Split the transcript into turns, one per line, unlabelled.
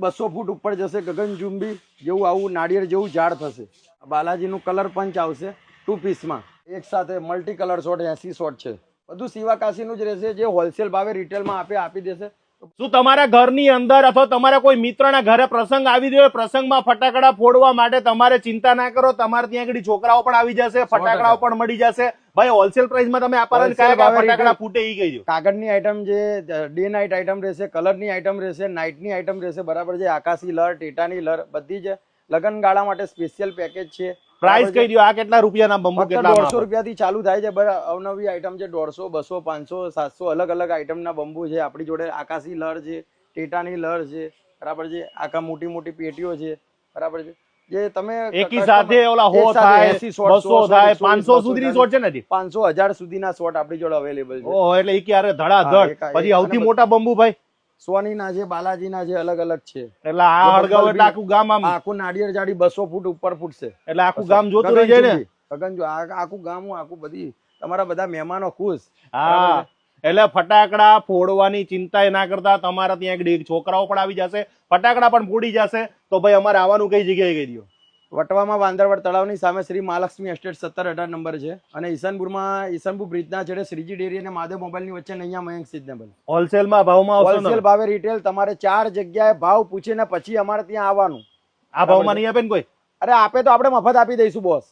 200 ફૂટ ઉપર જશે ગગનચુંબી જેવું આવું નાળિયેર જેવું ઝાડ થશે. બાલાજીનું કલર પંચ આવશે 2 પીસમાં એક સાથે મલ્ટી કલર શોટ 80 શોટ છે. બધું શિવાકાશીનું જ રહેશે, જે હોલસેલ ભાવે રિટેલમાં આપી દેશે.
શું તમારા ઘરની અંદર અથવા તમારા કોઈ મિત્રના ઘરે પ્રસંગ આવી રહ્યો, પ્રસંગમાં ફટાકડા ફોડવા માટે તમારે ચિંતા ના કરો, તમારે ત્યાં આગળ છોકરાઓ પણ આવી જશે, ફટાકડાઓ પણ મળી જશે. ભાઈ હોલસેલ પ્રાઇસમાં તમે આપવાના કયા ફટાકડા ફૂટે ઈ કહી દો.
કાગળની આઈટમ જે ડે નાઇટ આઈટમ રહેશે, કલરની આઈટમ રહેશે, નાઇટની આઈટમ રહેશે, બરાબર છે. આકાશી લર, ટેટાની લર બધી જ લગન ગાળા માટે સ્પેશિયલ પેકેજ છે.
પ્રાઇસ કહી દો, આ કેટલા રૂપિયાના બંબુ? કેટલા?
150 રૂપિયાથી ચાલુ થાય છે. અવનવી આઈટમ છે 150, 200, 500, 700 અલગ અલગ આઈટમના બંબુ છે આપણી જોડે. આકાશી લર છે, ટેટાની લર છે, બરાબર છે. આખા મોટી મોટી પેટીઓ છે, બરાબર છે. જે તમે
એકી સાથે ઓલા હો થાય, 200 થાય, 500 સુધીની શોટ છે ને?
500, 1000 સુધીના શોટ આપણી જોડે અવેલેબલ છે.
ઓહો, એટલે ઈ ક્યારે ધડાધડ. પછી સૌથી મોટા બંબુ ભાઈ
સોનીના છે, બાલાજીના છે, અલગ અલગ છે.
એટલે આ હળગાવ એટલે આખું ગામ
આખું નાળિયેર જાડી 200 ફૂટ ઉપર ફૂટશે.
એટલે આખું ગામ જોતું રહી જાય ને.
આખું ગામ, આખું બધી તમારા બધા મહેમાનો ખુશ.
હા, એટલે ફટાકડા ફોડવાની ચિંતા ના કરતા, તમારા ત્યાં આગળ છોકરાઓ પણ આવી જશે, ફટાકડા પણ ફોડી જશે. તો ભાઈ અમારે આવવાનું કઈ જગ્યાએ કહી દો.
વટવામાં વાંદરવડ તળાવની સામે શ્રી મહાલક્ષ્મી એસ્ટેટ 17-18 નંબર છે. અને ઈસનપુરમાં ઈસનપુર બ્રિજના છેડે શ્રીજી ડેરી અને મહાદેવ મોબાઈલની વચ્ચે નૈયા મયંક સિઝનેબલ.
હોલસેલમાં ભાવમાં
હોલસેલ ભાવે રિટેલ. તમારે 4 જગ્યાએ ભાવ પૂછીને પછી અમારે ત્યાં આવવાનું.
આ ભાવમાં નહીં આપે ને કોઈ?
અરે આપે તો આપણે મફત આપી દઈશું બોસ.